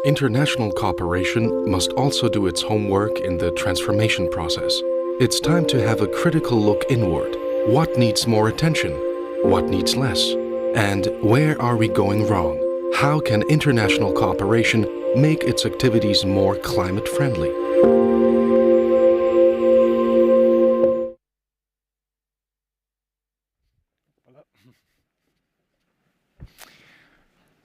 International cooperation must also do its homework in the transformation process. It's time to have a critical look inward. What needs more attention? What needs less? And where are we going wrong? How can international cooperation make its activities more climate friendly?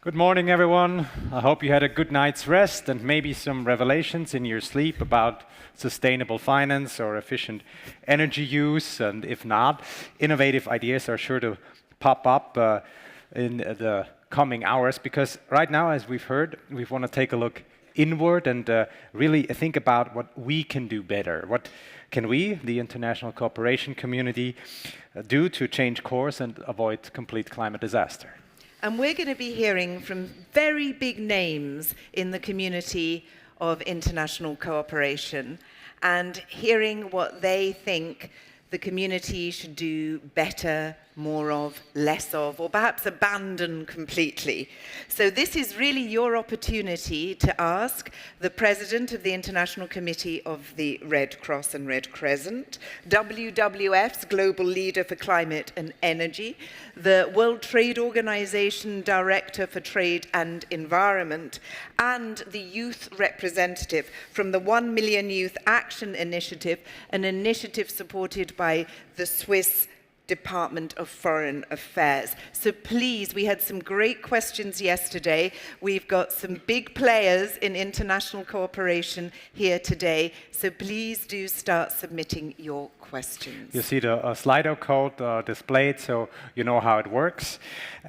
Good morning, everyone. I hope you had a good night's rest and maybe some revelations in your sleep about sustainable finance or efficient energy use. And if not, innovative ideas are sure to pop up in the coming hours, because right now, as we've heard, we want to take a look inward and really think about what we can do better. What can we, the international cooperation community, do to change course and avoid complete climate disaster? And we're going to be hearing from very big names in the community of international cooperation and hearing what they think the community should do better, more of, less of, or perhaps abandon completely. So this is really your opportunity to ask the President of the International Committee of the Red Cross and Red Crescent, WWF's Global Leader for Climate and Energy, the World Trade Organization Director for Trade and Environment, and the youth representative from the 1 Million Youth Action Initiative, an initiative supported by the Swiss Department of Foreign Affairs. So please, we had some great questions yesterday. We've got some big players in international cooperation here today. So please do start submitting your questions. You see the Slido code displayed, so you know how it works.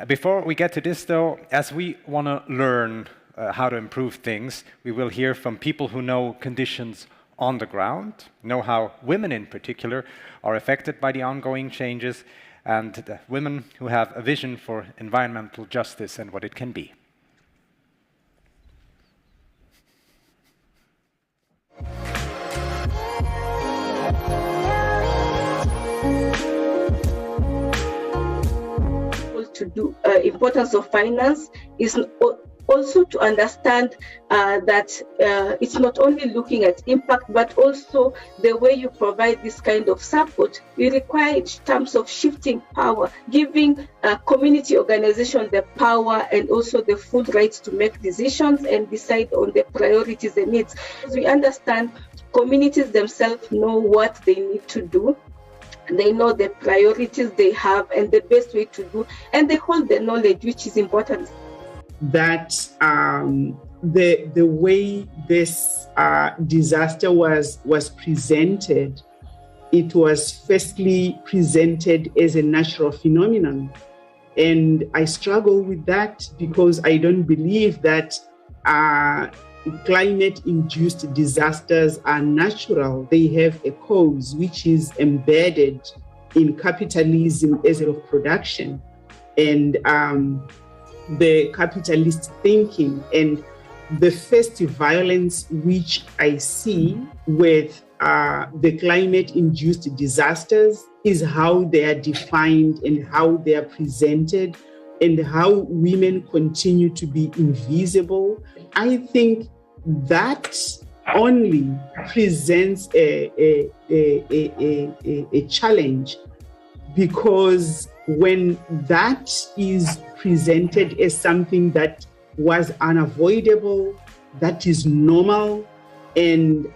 Before we get to this, though, as we want to learn how to improve things, we will hear from people who know conditions on the ground, know how women in particular are affected by the ongoing changes, and the women who have a vision for environmental justice and what it can be. To do importance of finance is also to understand that it's not only looking at impact, but also the way you provide this kind of support. We require in terms of shifting power, giving community organizations the power and also the full rights to make decisions and decide on the priorities and needs. As we understand, communities themselves know what they need to do. They know the priorities they have and the best way to do, and they hold the knowledge, which is important. That the way this disaster was presented, it was firstly presented as a natural phenomenon. And I struggle with that because I don't believe that climate-induced disasters are natural. They have a cause which is embedded in capitalism as a production and the capitalist thinking. And the first violence which I see with the climate-induced disasters is how they are defined and how they are presented and how women continue to be invisible. I think that only presents a challenge, because when that is presented as something that was unavoidable, that is normal, and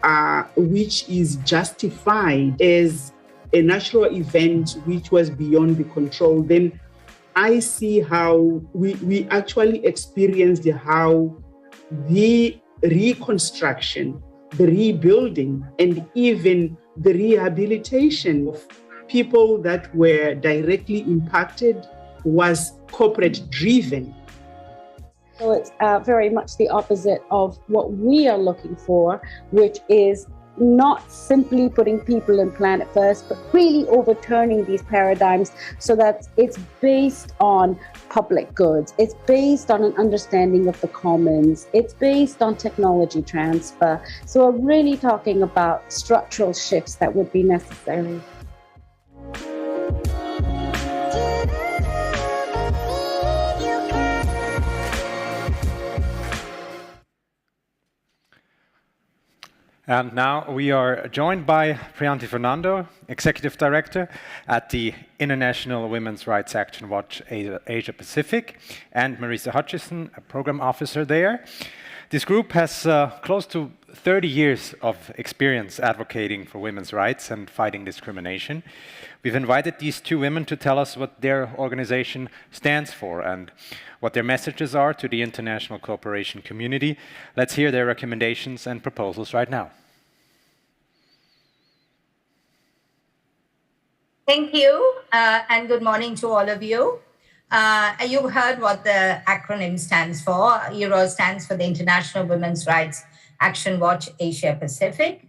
which is justified as a natural event which was beyond the control, then I see how we actually experienced how the reconstruction, the rebuilding, and even the rehabilitation of people that were directly impacted was corporate driven. So it's very much the opposite of what we are looking for, which is not simply putting people and planet first, but really overturning these paradigms so that it's based on public goods. It's based on an understanding of the commons. It's based on technology transfer. So we're really talking about structural shifts that would be necessary. And now we are joined by Priyanti Fernando, Executive Director at the International Women's Rights Action Watch Asia Pacific, and Marisa Hutchison, a Program Officer there. This group has close to 30 years of experience advocating for women's rights and fighting discrimination. We've invited these two women to tell us what their organization stands for and what their messages are to the international cooperation community. Let's hear their recommendations and proposals right now. Thank you, and good morning to all of you. You've heard what the acronym stands for. EURO stands for the International Women's Rights Action Watch Asia Pacific.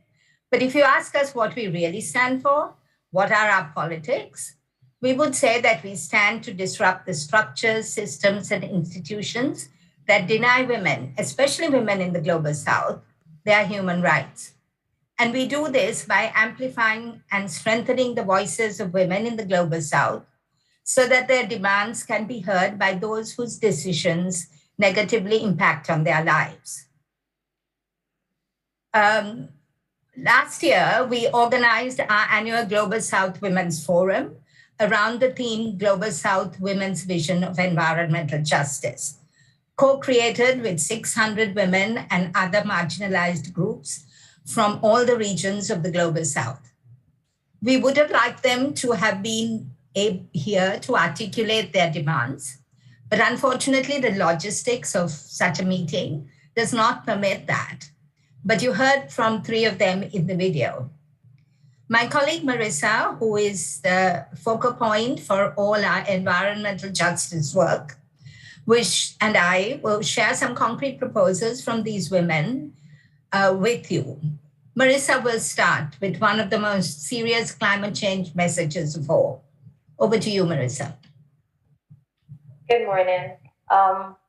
But if you ask us what we really stand for, what are our politics, we would say that we stand to disrupt the structures, systems, and institutions that deny women, especially women in the Global South, their human rights. And we do this by amplifying and strengthening the voices of women in the Global South so that their demands can be heard by those whose decisions negatively impact on their lives. Last year, we organized our annual Global South Women's Forum around the theme Global South Women's Vision of Environmental Justice, co-created with 600 women and other marginalized groups from all the regions of the Global South. We would have liked them to have been here to articulate their demands, but unfortunately the logistics of such a meeting does not permit that. But you heard from three of them in the video. My colleague Marisa, who is the focal point for all our environmental justice work, and I will share some concrete proposals from these women with you. Marisa will start with one of the most serious climate change messages of all. Over to you, Marisa. Good morning.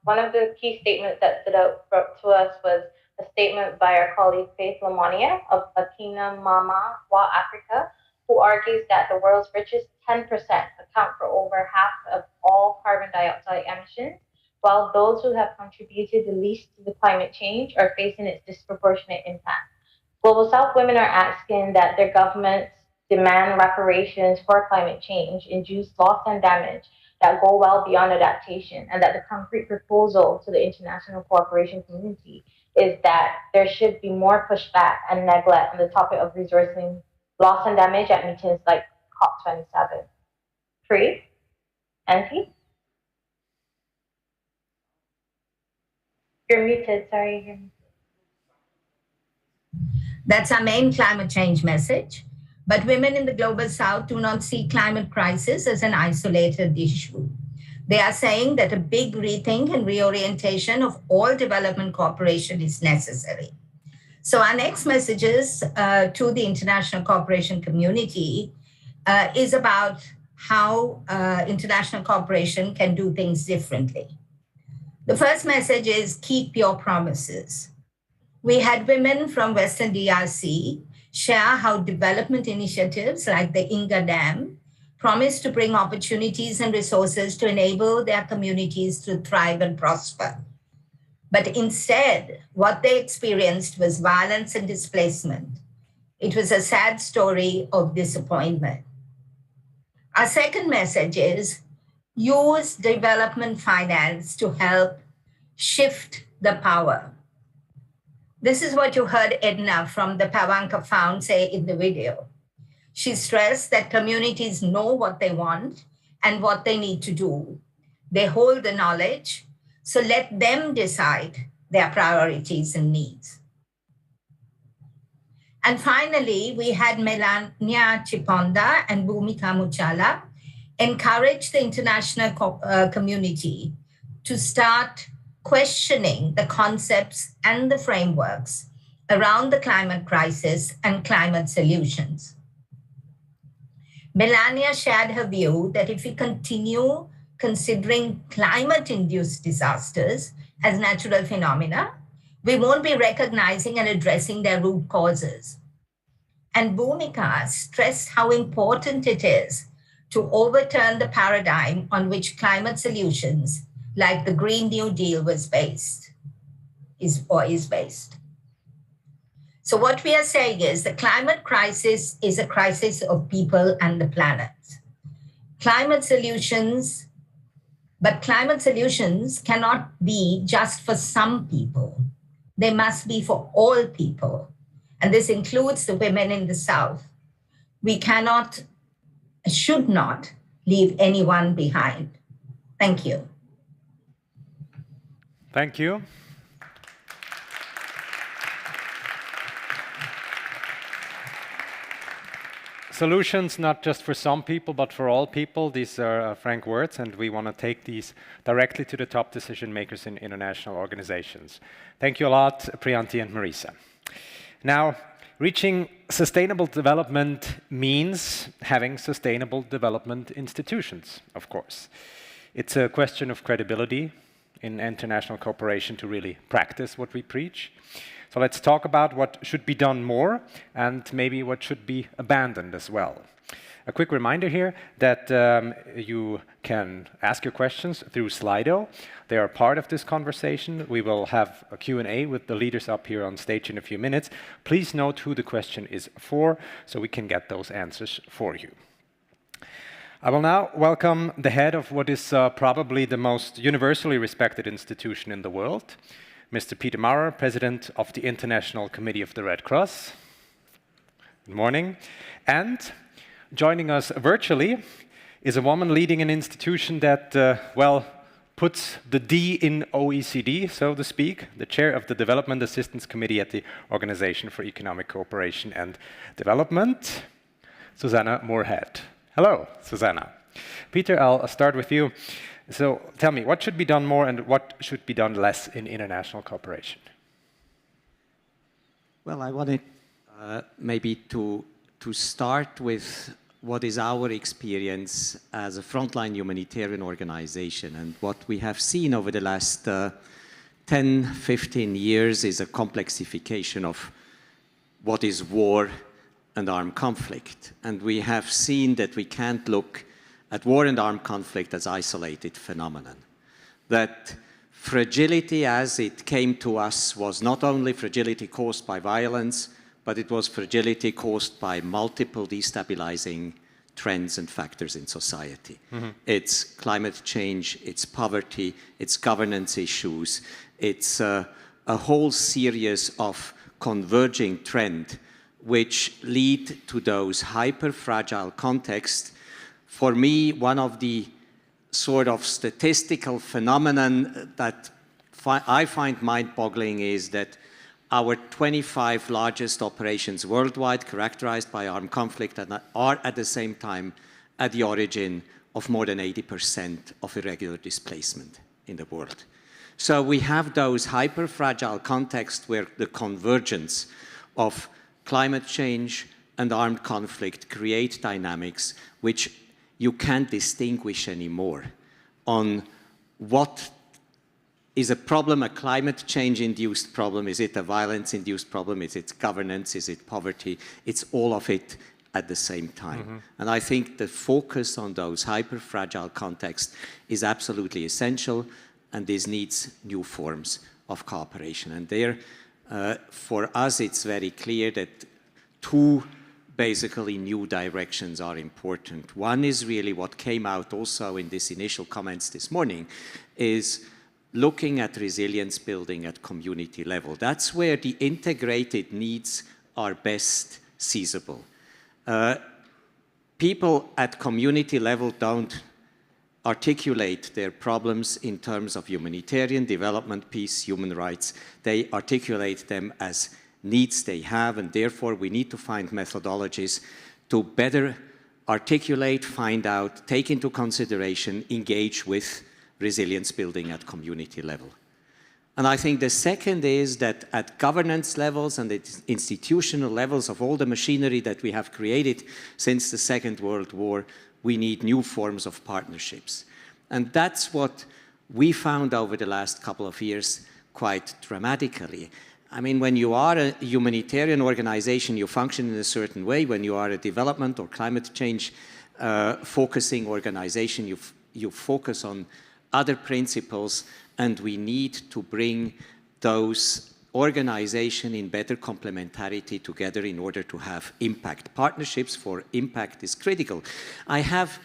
One of the key statements that stood out to us was a statement by our colleague Faith Lamonia of Akina Mama Wa Africa, who argues that the world's richest 10% account for over half of all carbon dioxide emissions, while those who have contributed the least to the climate change are facing its disproportionate impact. Global South women are asking that their governments demand reparations for climate change-induced loss and damage that go well beyond adaptation, and that the concrete proposal to the international cooperation community is that there should be more pushback and neglect on the topic of resourcing loss and damage at meetings like COP27. Pri? Auntie? You're muted, sorry. You're muted. That's our main climate change message. But women in the Global South do not see climate crisis as an isolated issue. They are saying that a big rethink and reorientation of all development cooperation is necessary. So our next messages to the international cooperation community is about how international cooperation can do things differently. The first message is keep your promises. We had women from Western DRC share how development initiatives like the Inga Dam promise to bring opportunities and resources to enable their communities to thrive and prosper. But instead, what they experienced was violence and displacement. It was a sad story of disappointment. Our second message is use development finance to help shift the power. This is what you heard Edna from the Pavanka Fund say in the video. She stressed that communities know what they want and what they need to do. They hold the knowledge, so let them decide their priorities and needs. And finally, we had Melania Chiponda and Bhumika Muchala encourage the international community to start questioning the concepts and the frameworks around the climate crisis and climate solutions. Melania shared her view that if we continue considering climate-induced disasters as natural phenomena, we won't be recognizing and addressing their root causes. And Bhumika stressed how important it is to overturn the paradigm on which climate solutions like the Green New Deal was based, is based. So what we are saying is the climate crisis is a crisis of people and the planet. Climate solutions cannot be just for some people. They must be for all people. And this includes the women in the South. We cannot, should not leave anyone behind. Thank you. Thank you. Solutions not just for some people, but for all people. These are frank words, and we want to take these directly to the top decision makers in international organizations. Thank you a lot, Priyanti and Marisa. Now, reaching sustainable development means having sustainable development institutions, of course. It's a question of credibility in international cooperation to really practice what we preach. So let's talk about what should be done more and maybe what should be abandoned as well. A quick reminder here that you can ask your questions through Slido. They are part of this conversation. We will have a Q&A with the leaders up here on stage in a few minutes. Please note who the question is for so we can get those answers for you. I will now welcome the head of what is probably the most universally respected institution in the world, Mr. Peter Maurer, President of the International Committee of the Red Cross. Good morning. And joining us virtually is a woman leading an institution that, well, puts the D in OECD, so to speak, the chair of the Development Assistance Committee at the Organization for Economic Cooperation and Development, Susanna Moorhead. Hello, Susanna. Peter, I'll start with you. So tell me, what should be done more and what should be done less in international cooperation? Well, I wanted maybe to start with what is our experience as a frontline humanitarian organization. And what we have seen over the last 10, 15 years is a complexification of what is war and armed conflict. And we have seen that we can't look at war and armed conflict as isolated phenomenon. That fragility as it came to us was not only fragility caused by violence, but it was fragility caused by multiple destabilizing trends and factors in society. It's climate change, it's poverty, it's governance issues, it's a whole series of converging trends which lead to those hyper-fragile contexts. For me, one of the sort of statistical phenomenon that I find mind-boggling is that our 25 largest operations worldwide, characterized by armed conflict, are at the same time at the origin of more than 80% of irregular displacement in the world. So we have those hyper-fragile contexts where the convergence of climate change and armed conflict create dynamics which you can't distinguish anymore on what is a problem, a climate change-induced problem, is it a violence-induced problem, is it governance, is it poverty, it's all of it at the same time. And I think the focus on those hyper-fragile contexts is absolutely essential, and this needs new forms of cooperation. And there, for us, it's very clear that two basically new directions are important. One is really what came out also in these initial comments this morning, is looking at resilience building at community level. That's where the integrated needs are best seizable. People at community level don't articulate their problems in terms of humanitarian development, peace, human rights. They articulate them as needs they have, and therefore we need to find methodologies to better articulate, find out, take into consideration, engage with resilience building at community level. And I think the second is that at governance levels and at institutional levels of all the machinery that we have created since the Second World War, we need new forms of partnerships. And that's what we found over the last couple of years quite dramatically. I mean, when you are a humanitarian organization, you function in a certain way. When you are a development or climate change focusing organization, you focus on other principles, and we need to bring those organization in better complementarity together in order to have impact. Partnerships for impact is critical. I have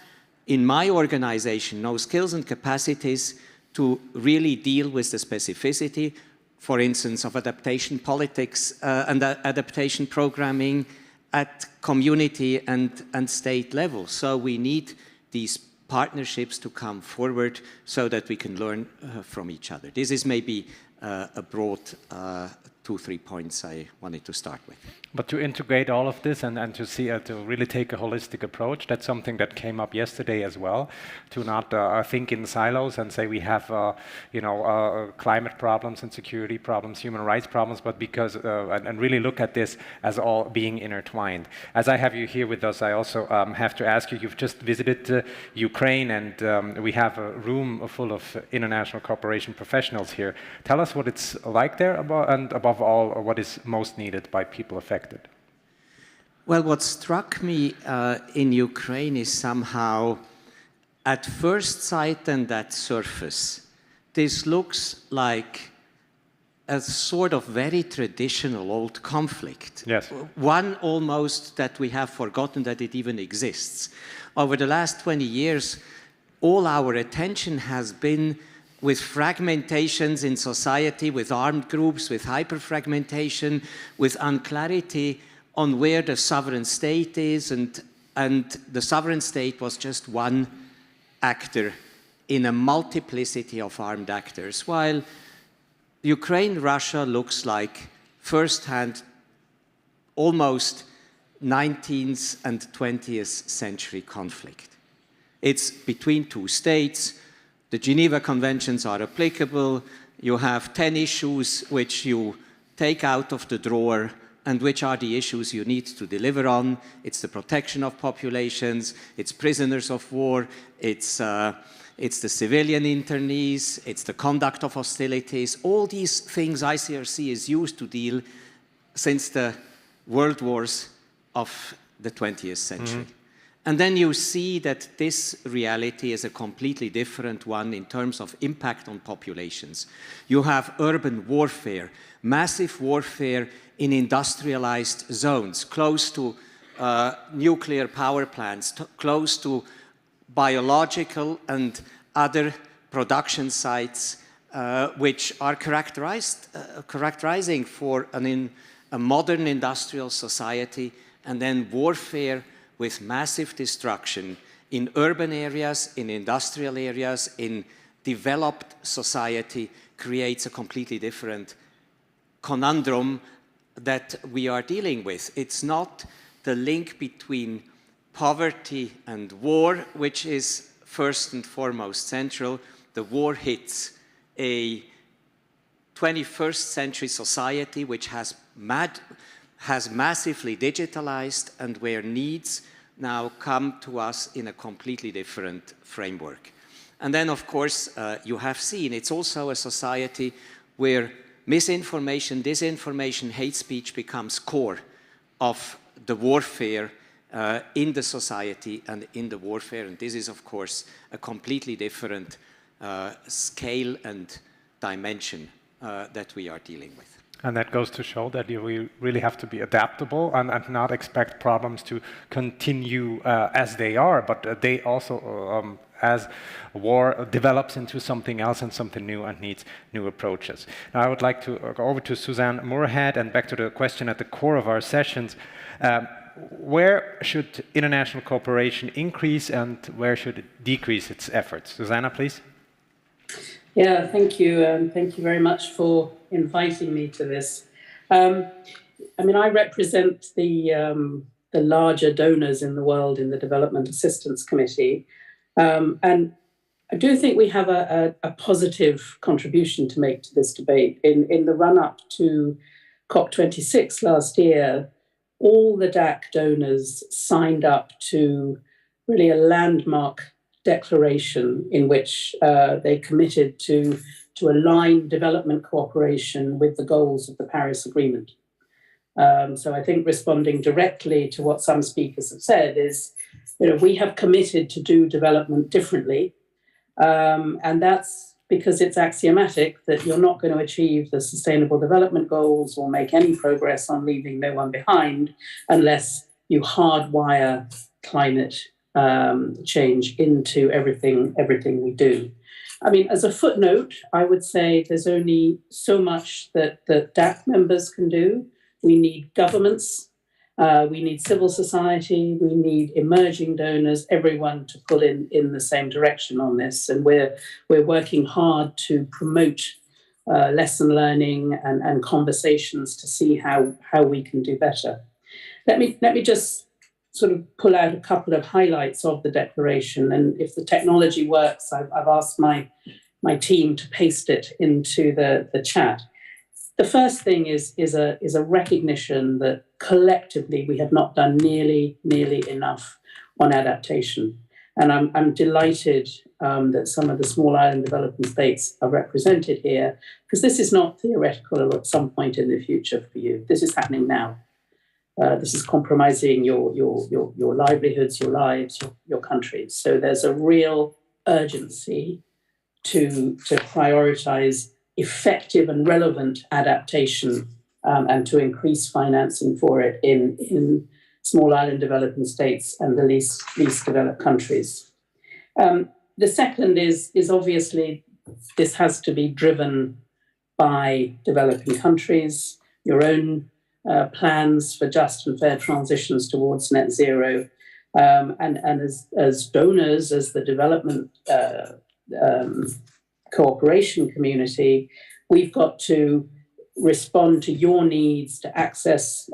in my organization no skills and capacities to really deal with the specificity, for instance, of adaptation politics and adaptation programming at community and state level. So we need these partnerships to come forward so that we can learn from each other. This is maybe a broad 2-3 points I wanted to start with. But to integrate all of this and to see to really take a holistic approach, that's something that came up yesterday as well. To not think in silos and say we have climate problems and security problems, human rights problems, but because and really look at this as all being intertwined. As I have you here with us, I also have to ask you. You've just visited Ukraine, and we have a room full of international cooperation professionals here. Tell us what it's like there, and above all, what is most needed by people affected. Well, what struck me in Ukraine is somehow, at first sight and at surface, this looks like a sort of very traditional old conflict. Yes. One almost that we have forgotten that it even exists. Over the last 20 years, all our attention has been with fragmentations in society, with armed groups, with hyperfragmentation, with unclarity on where the sovereign state is, and the sovereign state was just one actor in a multiplicity of armed actors, while Ukraine-Russia looks like first-hand, almost 19th and 20th century conflict. It's between two states. The Geneva Conventions are applicable. You have 10 issues which you take out of the drawer and which are the issues you need to deliver on. It's the protection of populations, it's prisoners of war, it's the civilian internees, it's the conduct of hostilities. All these things ICRC is used to deal since the world wars of the 20th century. Mm-hmm. And then you see that this reality is a completely different one in terms of impact on populations. You have urban warfare, massive warfare in industrialized zones, close to nuclear power plants, close to biological and other production sites, which are characterizing for a modern industrial society, and then warfare with massive destruction in urban areas, in industrial areas, in developed society, creates a completely different conundrum that we are dealing with. It's not the link between poverty and war, which is first and foremost central. The war hits a 21st century society which has massively digitalized and where needs now come to us in a completely different framework. And then, of course, you have seen it's also a society where misinformation, disinformation, hate speech becomes core of the warfare in the society and in the warfare. And this is, of course, a completely different scale and dimension that we are dealing with. And that goes to show that we really have to be adaptable and not expect problems to continue as they are, but they also, as war develops into something else and something new and needs new approaches. Now I would like to go over to Suzanne Moorhead and back to the question at the core of our sessions. Where should international cooperation increase and where should it decrease its efforts? Susanna, please. Yeah, thank you. Thank you very much for inviting me to this. I represent the larger donors in the world in the Development Assistance Committee. And I do think we have a positive contribution to make to this debate. In the run-up to COP26 last year, all the DAC donors signed up to really a landmark declaration in which they committed to align development cooperation with the goals of the Paris Agreement. So I think responding directly to what some speakers have said is, we have committed to do development differently. And that's because it's axiomatic that you're not going to achieve the Sustainable Development Goals or make any progress on leaving no one behind unless you hardwire climate change into everything we do. I mean, as a footnote, I would say there's only so much that DAC members can do. We need governments, we need civil society, we need emerging donors, everyone to pull in the same direction on this. And we're working hard to promote lesson learning and conversations to see how we can do better. Let me just sort of pull out a couple of highlights of the declaration. And if the technology works, I've asked my team to paste it into the chat. The first thing is a recognition that collectively we have not done nearly enough on adaptation. And I'm delighted that some of the small island developing states are represented here, because this is not theoretical at some point in the future for you. This is happening now. This is compromising your livelihoods, your lives, your countries. So there's a real urgency to prioritize effective and relevant adaptation and to increase financing for it in small island developing states and the least developed countries. The second is obviously this has to be driven by developing countries, your own plans for just and fair transitions towards net zero. And as donors, as the development cooperation community, we've got to respond to your needs to access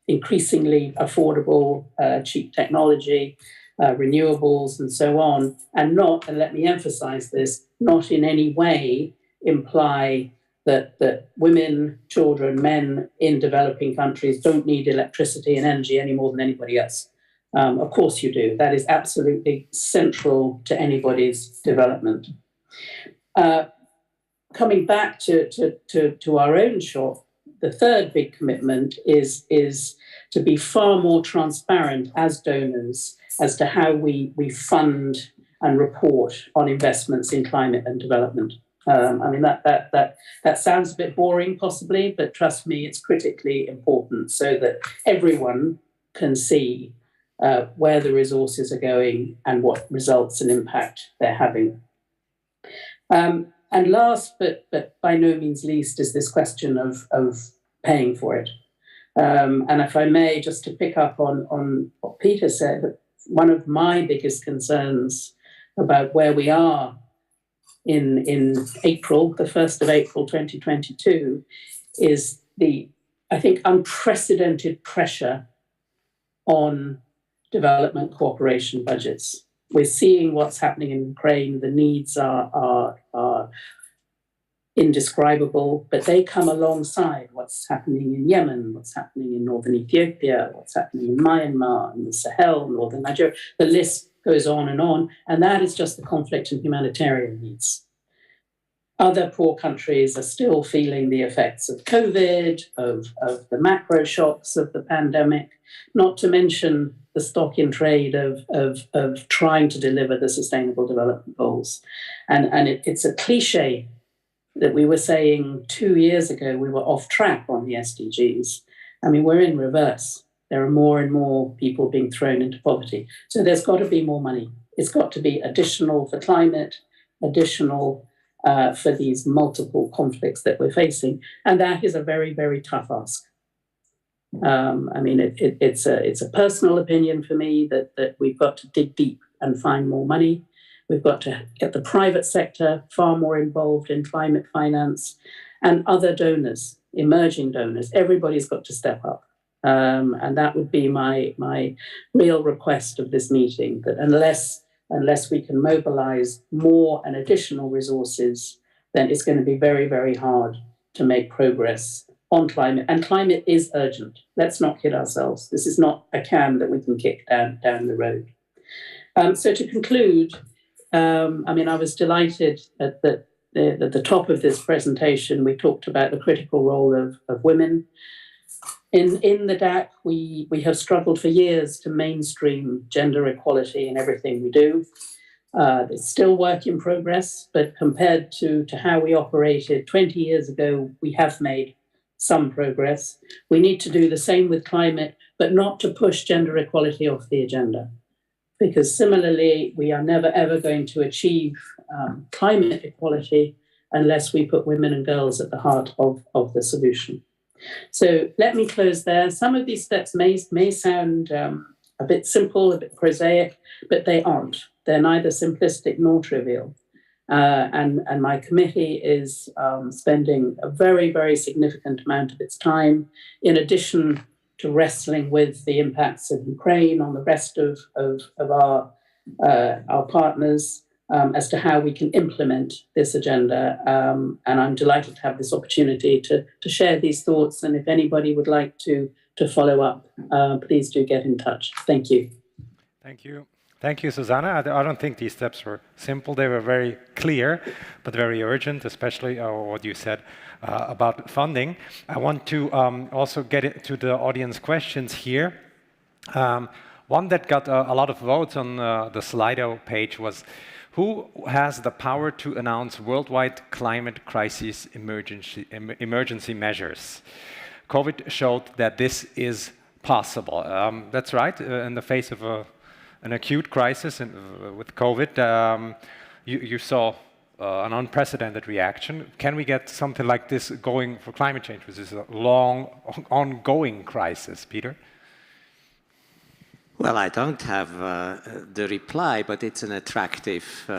increasingly affordable, cheap technology, renewables, and so on, and let me emphasize this, not in any way imply that women, children, men in developing countries don't need electricity and energy any more than anybody else. Of course you do. That is absolutely central to anybody's development. Coming back to our own shop, the third big commitment is to be far more transparent as donors as to how we fund and report on investments in climate and development. I mean, that sounds a bit boring possibly, but trust me, it's critically important so that everyone can see where the resources are going and what results and impact they're having. And last, but by no means least, is this question of paying for it. And if I may, just to pick up on what Peter said, one of my biggest concerns about where we are in April, the 1st of April 2022, is the, I think, unprecedented pressure on development cooperation budgets. We're seeing what's happening in Ukraine. The needs are indescribable, but they come alongside what's happening in Yemen, what's happening in northern Ethiopia, what's happening in Myanmar, in the Sahel, northern Nigeria. The list goes on, and that is just the conflict and humanitarian needs. Other poor countries are still feeling the effects of COVID, of the macro shocks of the pandemic, not to mention the stock in trade of trying to deliver the Sustainable Development Goals. And it's a cliche that we were saying 2 years ago we were off track on the SDGs. I mean, we're in reverse. There are more and more people being thrown into poverty. So there's got to be more money. It's got to be additional for climate, additional for these multiple conflicts that we're facing. And that is a very, very tough ask. I mean, it's a personal opinion for me that we've got to dig deep and find more money. We've got to get the private sector far more involved in climate finance and other donors, emerging donors. Everybody's got to step up. And that would be my real request of this meeting, that unless we can mobilize more and additional resources, then it's going to be very, very hard to make progress on climate. And climate is urgent. Let's not kid ourselves. This is not a can that we can kick down the road. So to conclude, I mean, I was delighted at the top of this presentation, we talked about the critical role of women. In the DAC, we have struggled for years to mainstream gender equality in everything we do. It's still work in progress, but compared to how we operated 20 years ago, we have made some progress. We need to do the same with climate, but not to push gender equality off the agenda. Because similarly, we are never ever going to achieve climate equality unless we put women and girls at the heart of the solution. So let me close there. Some of these steps may sound a bit simple, a bit prosaic, but they aren't. They're neither simplistic nor trivial. And my committee is spending a very, very significant amount of its time, in addition to wrestling with the impacts of Ukraine on the rest of our partners, as to how we can implement this agenda. And I'm delighted to have this opportunity to share these thoughts. And if anybody would like to follow up, please do get in touch. Thank you. Thank you. Thank you, Susanna. I don't think these steps were simple. They were very clear, but very urgent, especially what you said about funding. I want to also get to the audience questions here. One that got a lot of votes on the Slido page was, who has the power to announce worldwide climate crisis emergency measures? COVID showed that this is possible. That's right. In the face of an acute crisis with COVID, you saw an unprecedented reaction. Can we get something like this going for climate change, which is a long, ongoing crisis, Peter? Well, I don't have the reply, but it's an attractive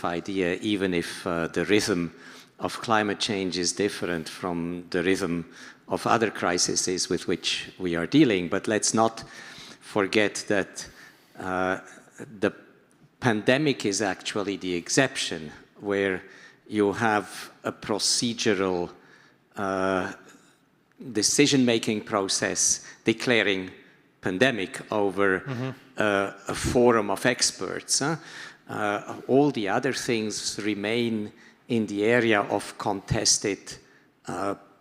idea, even if the rhythm of climate change is different from the rhythm of other crises with which we are dealing. But let's not forget that the pandemic is actually the exception, where you have a procedural decision-making process declaring pandemic over a forum of experts. All the other things remain in the area of contested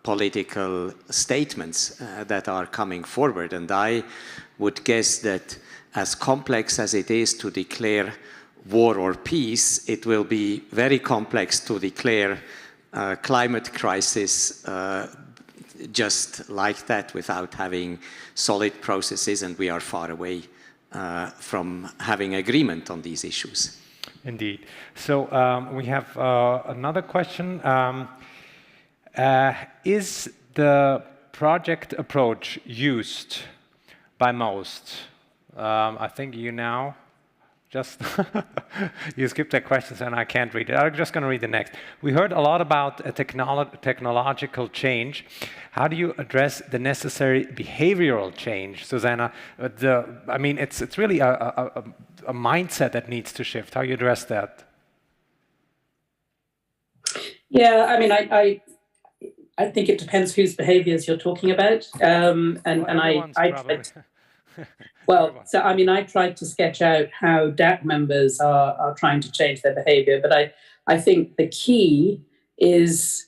political statements that are coming forward. And I would guess that as complex as it is to declare war or peace, it will be very complex to declare climate crisis just like that without having solid processes, and we are far away from having agreement on these issues. Indeed. So we have another question. Is the project approach used by most? I think you now just you skipped that question and I can't read it. I'm just going to read the next. We heard a lot about a technological change. How do you address the necessary behavioral change, Susanna? I mean, it's really a mindset that needs to shift. How do you address that? Yeah, I mean, I think it depends whose behaviors you're talking about. Well, so I mean, I tried to sketch out how DAC members are trying to change their behavior, but I think the key is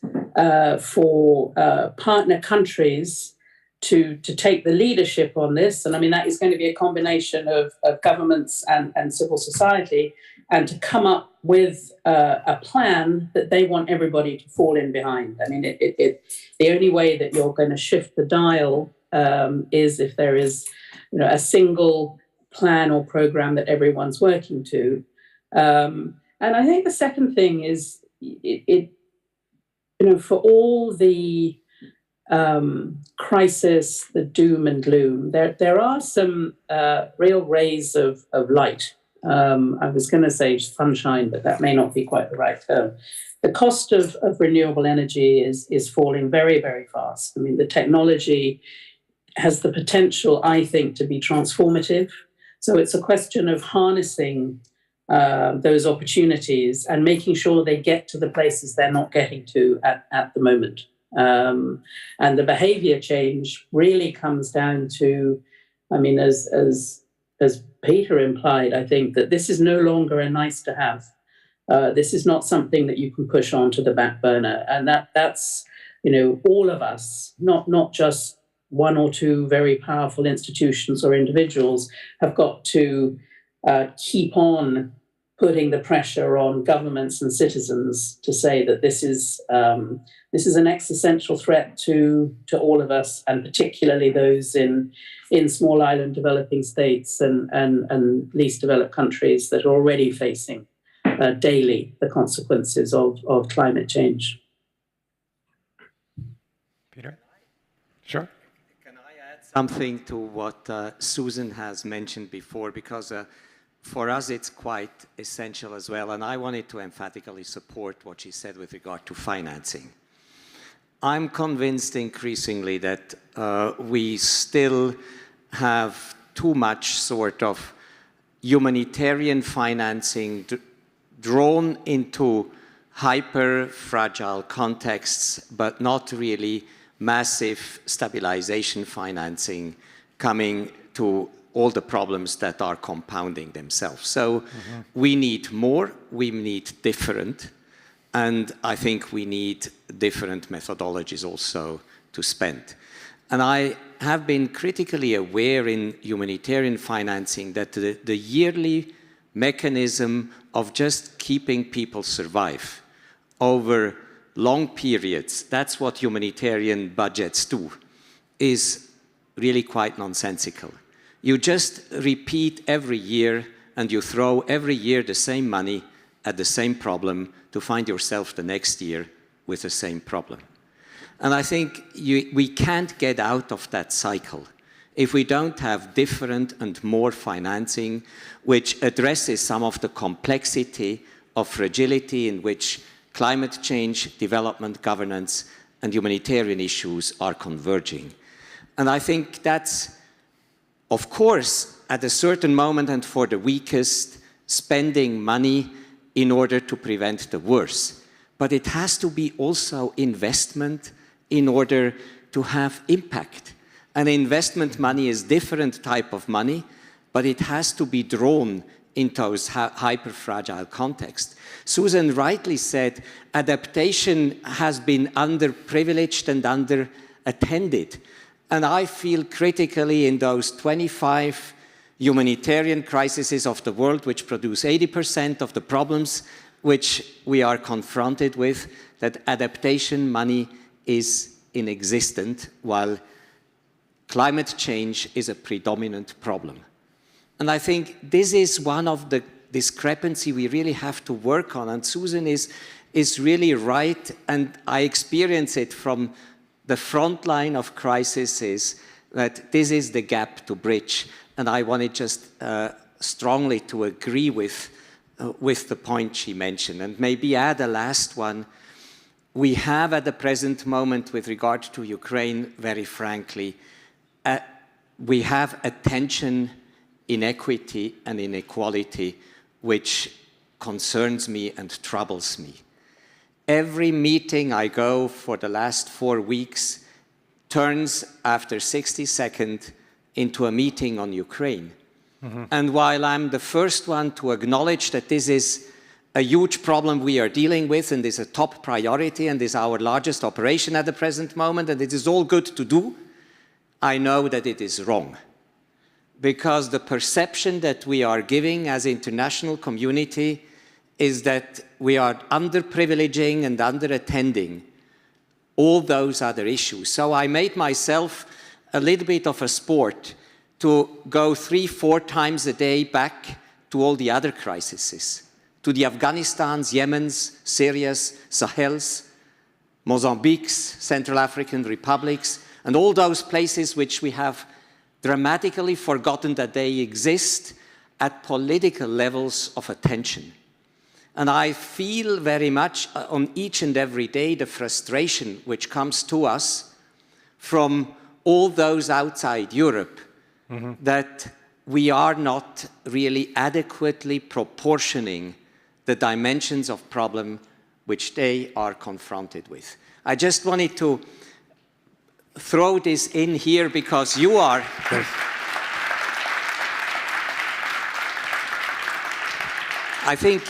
for partner countries to take the leadership on this. And I mean, that is going to be a combination of governments and civil society, and to come up with a plan that they want everybody to fall in behind. I mean, the only way that you're going to shift the dial is if there is, you know, a single plan or program that everyone's working to. And I think the second thing is, you know, for all the crisis, the doom and gloom, there are some real rays of light. I was going to say sunshine, but that may not be quite the right term. The cost of renewable energy is falling very, very fast. I mean, the technology has the potential, I think, to be transformative. So it's a question of harnessing those opportunities and making sure they get to the places they're not getting to at the moment. And the behavior change really comes down to, I mean, as Peter implied, I think that this is no longer a nice to have. This is not something that you can push onto the back burner. And that's, you know, all of us, not just one or two very powerful institutions or individuals, have got to keep on putting the pressure on governments and citizens to say that this is an existential threat to all of us, and particularly those in small island developing states and least developed countries that are already facing daily the consequences of climate change. Peter? Sure. Can I add something to what Susan has mentioned before? Because for us, it's quite essential as well, and I wanted to emphatically support what she said with regard to financing. I'm convinced increasingly that we still have too much sort of humanitarian financing drawn into hyper-fragile contexts, but not really massive stabilization financing coming to all the problems that are compounding themselves. So we need more, we need different, and I think we need different methodologies also to spend. And I have been critically aware in humanitarian financing that the yearly mechanism of just keeping people survive over long periods, that's what humanitarian budgets do, is really quite nonsensical. You just repeat every year and you throw every year the same money at the same problem to find yourself the next year with the same problem. And I think we can't get out of that cycle if we don't have different and more financing which addresses some of the complexity of fragility in which climate change, development, governance, and humanitarian issues are converging. And I think that's, of course, at a certain moment and for the weakest, spending money in order to prevent the worst. But it has to be also investment in order to have impact. And investment money is different type of money, but it has to be drawn into those hyper-fragile contexts. Susan rightly said adaptation has been underprivileged and under-attended. And I feel critically in those 25 humanitarian crises of the world, which produce 80% of the problems which we are confronted with, that adaptation money is inexistent, while climate change is a predominant problem. And I think this is one of the discrepancy we really have to work on. And Susan is really right, and I experience it from the front line of crisis, is that this is the gap to bridge. And I wanted just strongly to agree with the point she mentioned. And maybe add a last one. We have at the present moment with regard to Ukraine, very frankly, we have a tension, inequity and inequality which concerns me and troubles me. Every meeting I go for the last 4 weeks turns after 60 seconds into a meeting on Ukraine. And while I'm the first one to acknowledge that this is a huge problem we are dealing with and is a top priority and is our largest operation at the present moment and it is all good to do, I know that it is wrong. Because the perception that we are giving as international community is that we are underprivileging and underattending all those other issues. So I made myself a little bit of a sport to go 3-4 times a day back to all the other crises, to the Afghanistans, Yemens, Syrias, Sahels, Mozambiques, Central African republics, and all those places which we have dramatically forgotten that they exist at political levels of attention. And I feel very much on each and every day the frustration which comes to us from all those outside Europe that we are not really adequately proportioning the dimensions of problem which they are confronted with. I just wanted to throw this in here because you are... I think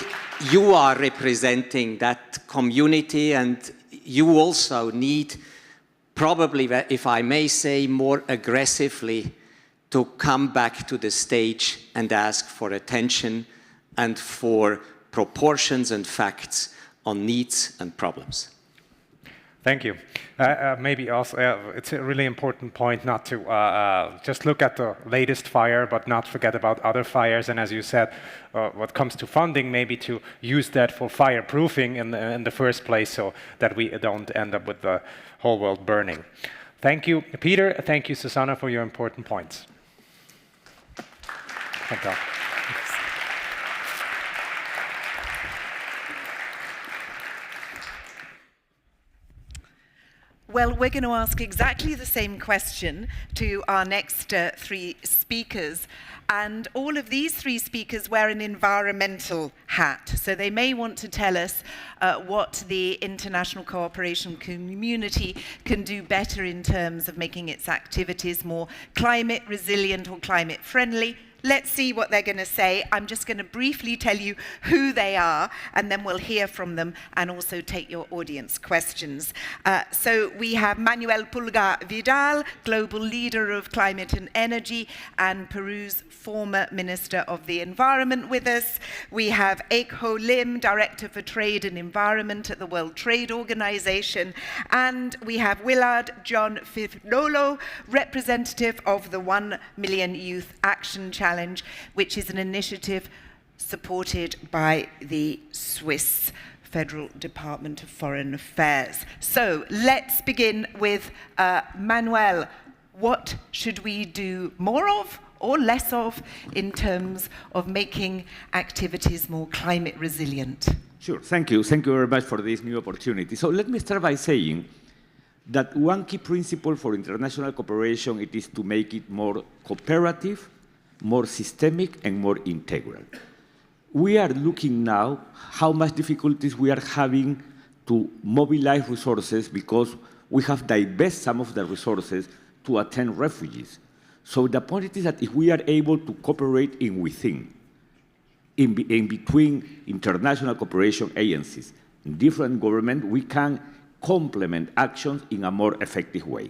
you are representing that community, and you also need, probably, if I may say, more aggressively to come back to the stage and ask for attention and for proportions and facts on needs and problems. Thank you. Maybe also, it's a really important point not to just look at the latest fire, but not forget about other fires. And as you said, what comes to funding, maybe to use that for fireproofing in the first place, so that we don't end up with the whole world burning. Thank you, Peter. Thank you, Susanna, for your important points. Thank you. Well, we're going to ask exactly the same question to our next three speakers. And all of these three speakers wear an environmental hat. So they may want to tell us what the international cooperation community can do better in terms of making its activities more climate resilient or climate friendly. Let's see what they're going to say. I'm just going to briefly tell you who they are, and then we'll hear from them and also take your audience questions. So we have Manuel Pulgar Vidal, Global Leader of Climate and Energy, and Peru's former Minister of the Environment with us. We have Ek Ho Lim, Director for Trade and Environment at the World Trade Organization. And we have Willard John Fifnolo, representative of the 1 Million Youth Action Challenge, which is an initiative supported by the Swiss Federal Department of Foreign Affairs. So let's begin with Manuel. What should we do more of or less of in terms of making activities more climate resilient? Sure, thank you. Thank you very much for this new opportunity. So let me start by saying that one key principle for international cooperation it is to make it more cooperative, more systemic, and more integral. We are looking now how much difficulties we are having to mobilize resources because we have divested some of the resources to attend refugees. So the point is that if we are able to cooperate in between international cooperation agencies, different governments, we can complement actions in a more effective way.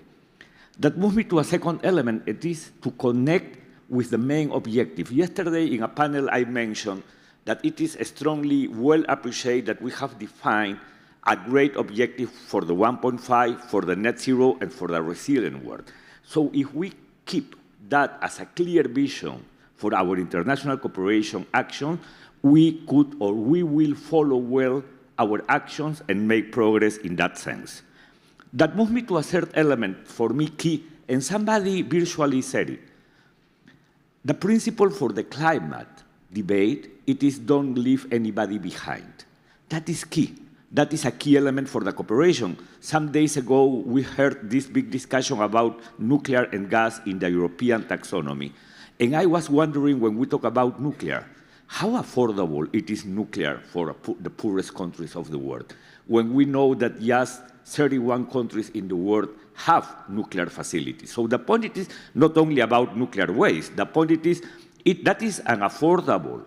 That moves me to a second element, it is to connect with the main objective. Yesterday in a panel I mentioned that it is strongly well appreciated that we have defined a great objective for the 1.5, for the net zero, and for the resilient world. So if we keep that as a clear vision for our international cooperation action, we could or we will follow well our actions and make progress in that sense. That moves me to a third element for me key, and somebody virtually said it. The principle for the climate debate, it is don't leave anybody behind. That is key. That is a key element for the cooperation. Some days ago, we heard this big discussion about nuclear and gas in the European taxonomy. And I was wondering, when we talk about nuclear, how affordable it is nuclear for the poorest countries of the world, when we know that just 31 countries in the world have nuclear facilities. So the point is not only about nuclear waste, the point is that is an affordable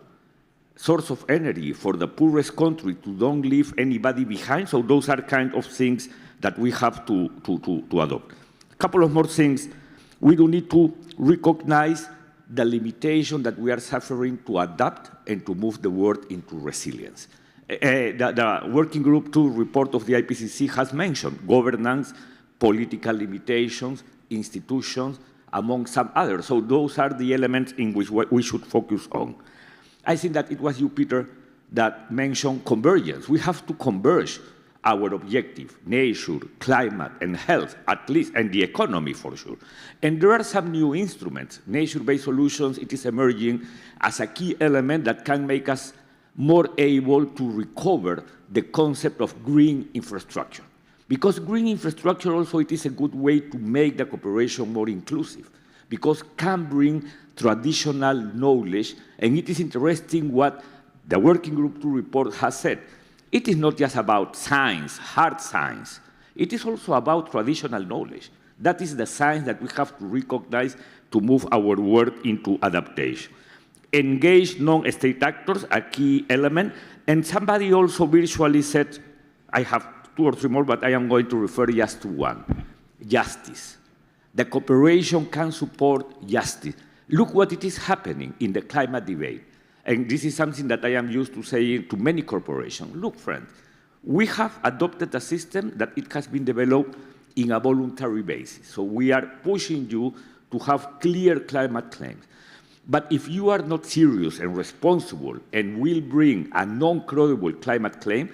source of energy for the poorest country to don't leave anybody behind. So those are kind of things that we have to adopt. A couple of more things. We do need to recognize the limitation that we are suffering to adapt and to move the world into resilience. The Working Group 2 report of the IPCC has mentioned governance, political limitations, institutions, among some others. So those are the elements in which we should focus on. I think that it was you, Peter, that mentioned convergence. We have to converge our objective, nature, climate, and health, at least, and the economy for sure. And there are some new instruments. Nature-based solutions, it is emerging as a key element that can make us more able to recover the concept of green infrastructure. Because green infrastructure also, it is a good way to make the cooperation more inclusive, because can bring traditional knowledge, and it is interesting what the Working Group 2 report has said. It is not just about science, hard science. It is also about traditional knowledge. That is the science that we have to recognize to move our work into adaptation. Engage non-state actors, a key element, and somebody also virtually said, I have 2 or 3 more, but I am going to refer just to one, justice. The cooperation can support justice. Look what it is happening in the climate debate. And this is something that I am used to saying to many corporations. Look, friends, we have adopted a system that it has been developed in a voluntary basis. So we are pushing you to have clear climate claims. But if you are not serious and responsible and will bring a non-credible climate claim,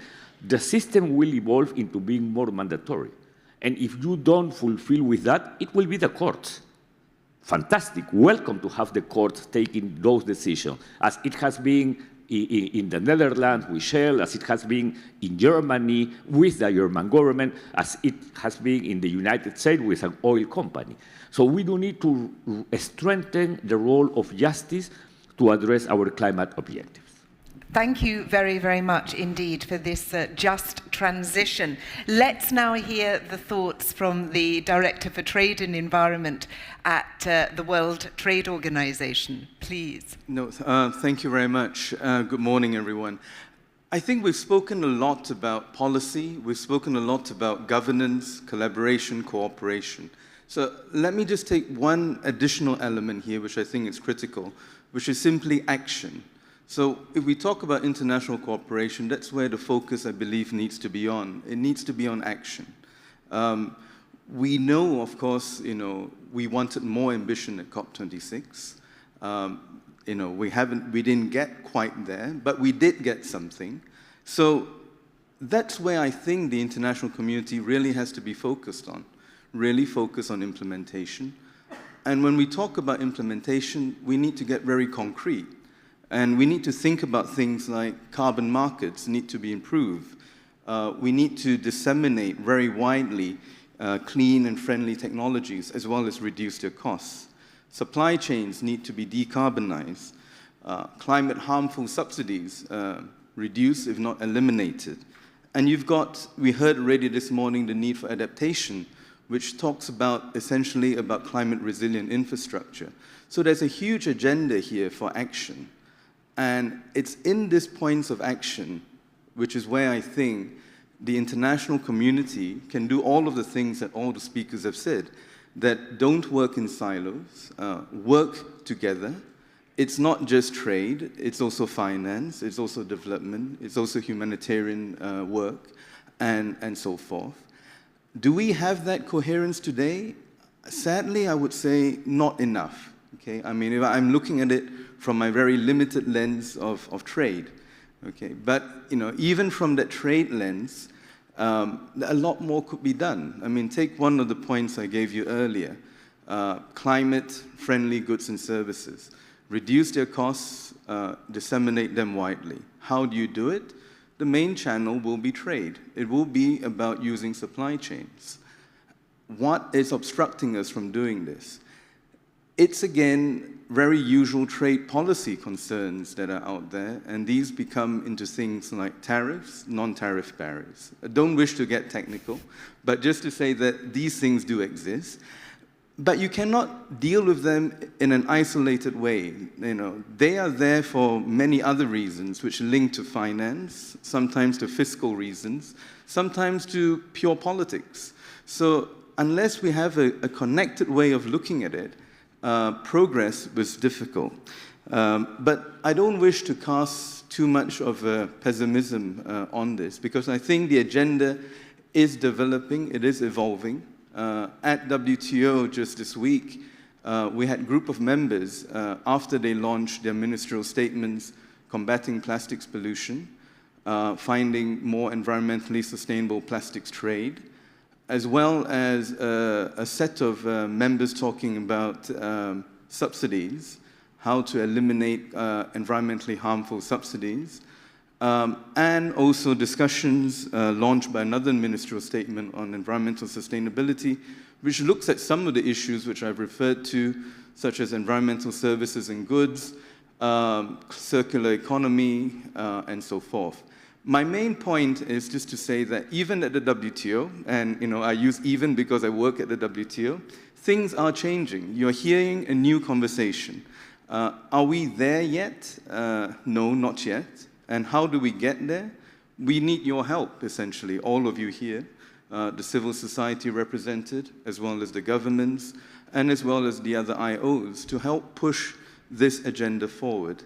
the system will evolve into being more mandatory. And if you don't fulfill with that, it will be the courts. Fantastic. Welcome to have the courts taking those decisions, as it has been in the Netherlands with Shell, as it has been in Germany with the German government, as it has been in the United States with an oil company. So we do need to strengthen the role of justice to address our climate objectives. Thank you very, very much indeed for this just transition. Let's now hear the thoughts from the Director for Trade and Environment at the World Trade Organization. Please. No, thank you very much. Good morning, everyone. I think we've spoken a lot about policy. We've spoken a lot about governance, collaboration, cooperation. So let me just take one additional element here, which I think is critical, which is simply action. So if we talk about international cooperation, that's where the focus, I believe, needs to be on. It needs to be on action. We know, of course, we wanted more ambition at COP26. We didn't get quite there, but we did get something. So that's where I think the international community really has to be focused on, really focus on implementation. And when we talk about implementation, we need to get very concrete. And we need to think about things like carbon markets need to be improved. We need to disseminate very widely clean and friendly technologies, as well as reduce their costs. Supply chains need to be decarbonized. Climate harmful subsidies reduced, if not eliminated. And we heard already this morning the need for adaptation, which talks about essentially about climate resilient infrastructure. So there's a huge agenda here for action. And it's in these points of action, which is where I think the international community can do all of the things that all the speakers have said, that don't work in silos, work together. It's not just trade, it's also finance, it's also development, it's also humanitarian work, and so forth. Do we have that coherence today? Sadly, I would say not enough. Okay? I mean, if I'm looking at it from my very limited lens of trade, okay? But even from that trade lens, a lot more could be done. I mean, take one of the points I gave you earlier, climate-friendly goods and services. Reduce their costs, disseminate them widely. How do you do it? The main channel will be trade. It will be about using supply chains. What is obstructing us from doing this? It's, again, very usual trade policy concerns that are out there, and these become into things like tariffs, non-tariff barriers. I don't wish to get technical, but just to say that these things do exist. But you cannot deal with them in an isolated way. They are there for many other reasons, which link to finance, sometimes to fiscal reasons, sometimes to pure politics. So unless we have a connected way of looking at it, progress was difficult. But I don't wish to cast too much of pessimism on this, because I think the agenda is developing, it is evolving. At WTO just this week, we had a group of members, after they launched their ministerial statements combating plastics pollution, finding more environmentally sustainable plastics trade, as well as a set of members talking about subsidies, how to eliminate environmentally harmful subsidies, and also discussions launched by another ministerial statement on environmental sustainability, which looks at some of the issues which I've referred to, such as environmental services and goods, circular economy, and so forth. My main point is just to say that even at the WTO, and I use even because I work at the WTO, things are changing. You're hearing a new conversation. Are we there yet? No, not yet. And how do we get there? We need your help, essentially, all of you here, the civil society represented, as well as the governments, and as well as the other IOs, to help push this agenda forward.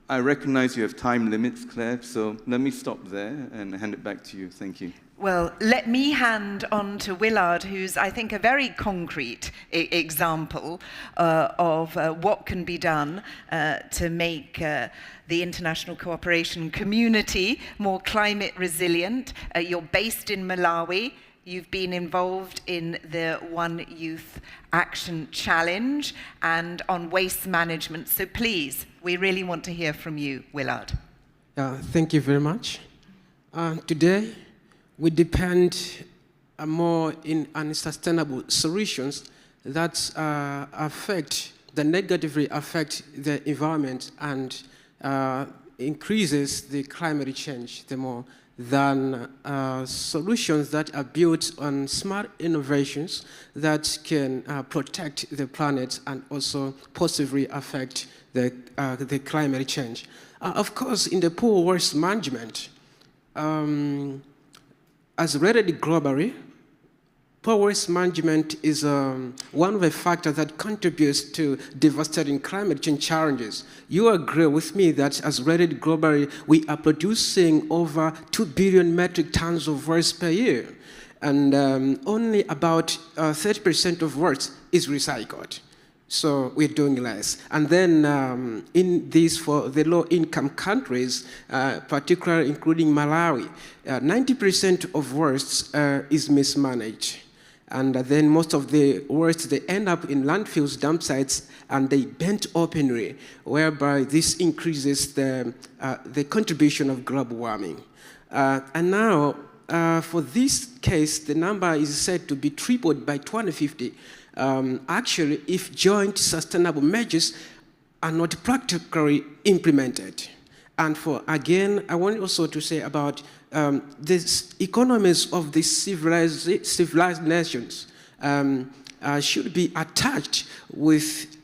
I recognize you have time limits, Claire, so let me stop there and hand it back to you. Thank you. Well, let me hand on to Willard, who's, I think, a very concrete example of what can be done to make the international cooperation community more climate resilient. You're based in Malawi. You've been involved in the One Youth Action Challenge and on waste management. So please, we really want to hear from you, Willard. Thank you very much. Today, we depend more in unsustainable solutions that negatively affect the environment and increases the climate change the more than solutions that are built on smart innovations that can protect the planet and also positively affect the climate change. Of course, in the poor waste management, as rated globally, poor waste management is one of the factors that contributes to devastating climate change challenges. You agree with me that as rated globally, we are producing over 2 billion metric tons of waste per year, and only about 30% of waste is recycled. So we're doing less. And then in these, for the low-income countries, particularly including Malawi, 90% of waste is mismanaged. And then most of the waste, they end up in landfills, dump sites, and they bent openly, whereby this increases the contribution of global warming. And now, for this case, the number is said to be tripled by 2050. Actually, if joint sustainable measures are not practically implemented. And again, I want also to say about these economies of these civilized nations should be attached with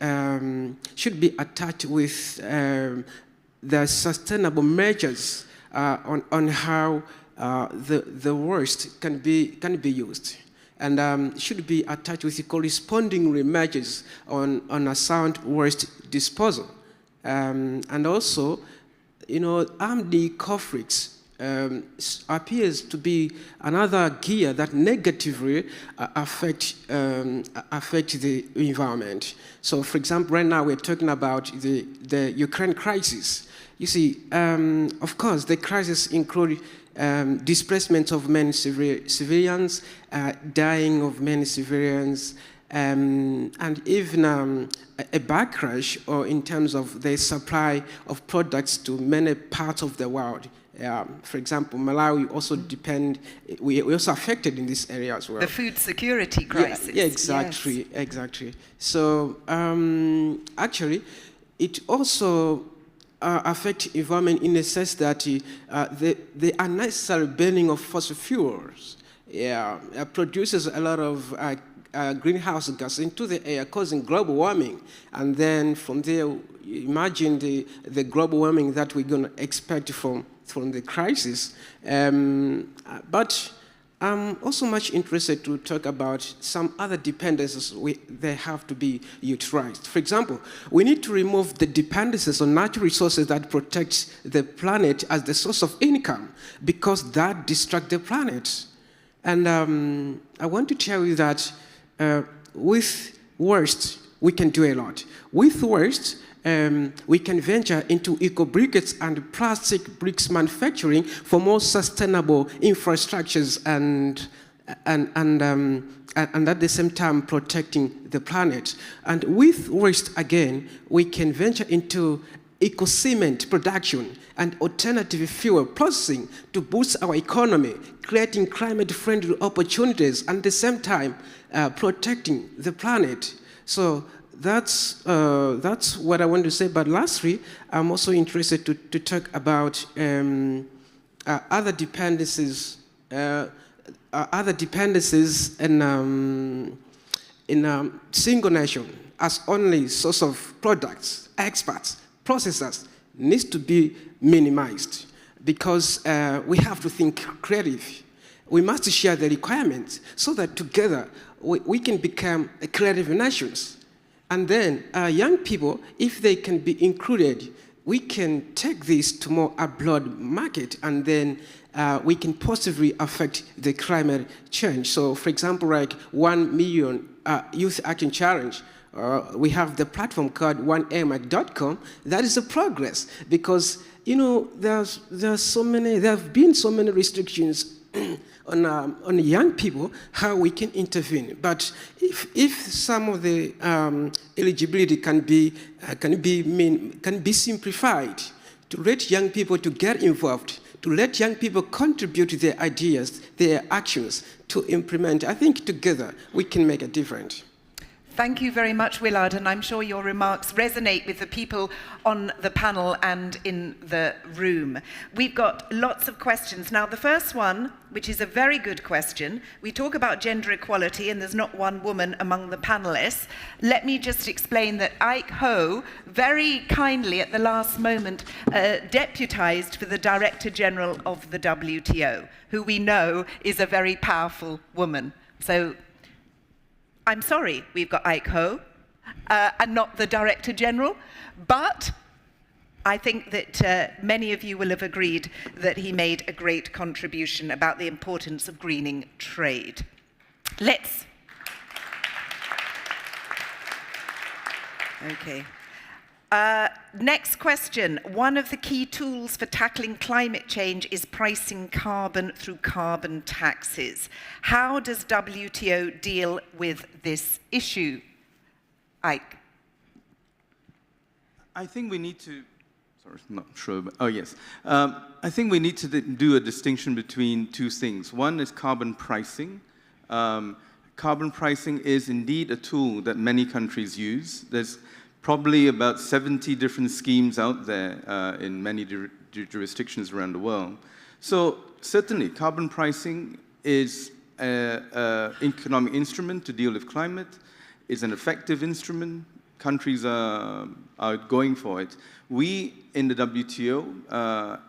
the sustainable measures on how the waste can be used. And should be attached with corresponding measures on a sound waste disposal. And also, armed conflicts appears to be another gear that negatively affect the environment. So, for example, right now we're talking about the Ukraine crisis. You see, of course, the crisis includes displacement of many civilians, dying of many civilians, and even a backlash or in terms of the supply of products to many parts of the world. For example, Malawi also we're also affected in this area as well. The food security crisis. Yeah, exactly, yes. Exactly. So actually, it also affect environment in the sense that the unnecessary burning of fossil fuels produces a lot of greenhouse gas into the air, causing global warming. And then from there, imagine the global warming that we're going to expect from the crisis. But I'm also much interested to talk about some other dependencies they have to be utilized. For example, we need to remove the dependencies on natural resources that protect the planet as the source of income, because that distracts the planet. And I want to tell you that with waste, we can do a lot. With waste, we can venture into eco-briquettes and plastic bricks manufacturing for more sustainable infrastructures and at the same time protecting the planet. And with waste, again, we can venture into eco-cement production and alternative fuel processing to boost our economy, creating climate-friendly opportunities, and at the same time protecting the planet. So that's what I want to say. But lastly, I'm also interested to talk about other dependencies in a single nation as only source of products, experts, processors needs to be minimized, because we have to think creative. We must share the requirements so that together we can become creative nations. And then young people, if they can be included we can take this to more abroad market, and then we can positively affect the climate change. So, for example, like 1 million Youth Action Challenge, we have the platform called 1AMAC.com. That is a progress because, you know, there have been so many restrictions on young people, how we can intervene. But if some of the eligibility can be simplified, to let young people to get involved, to let young people contribute their ideas, their actions to implement, I think together we can make a difference. Thank you very much, Willard, and I'm sure your remarks resonate with the people on the panel and in the room. We've got lots of questions. Now, the first one, which is a very good question, we talk about gender equality and there's not one woman among the panelists. Let me just explain that Ike Ho very kindly at the last moment deputized for the Director General of the WTO, who we know is a very powerful woman. So I'm sorry, we've got Ike Ho and not the Director General, but I think that many of you will have agreed that he made a great contribution about the importance of greening trade. Okay. Next question. One of the key tools for tackling climate change is pricing carbon through carbon taxes. How does WTO deal with this issue? Ike. I think we need to, sorry, I'm not sure, but, oh yes. I think we need to do a distinction between two things. One is carbon pricing. Carbon pricing is indeed a tool that many countries use. There's probably about 70 different schemes out there in many jurisdictions around the world. So certainly, carbon pricing is an economic instrument to deal with climate. It's an effective instrument. Countries are going for it. We in the WTO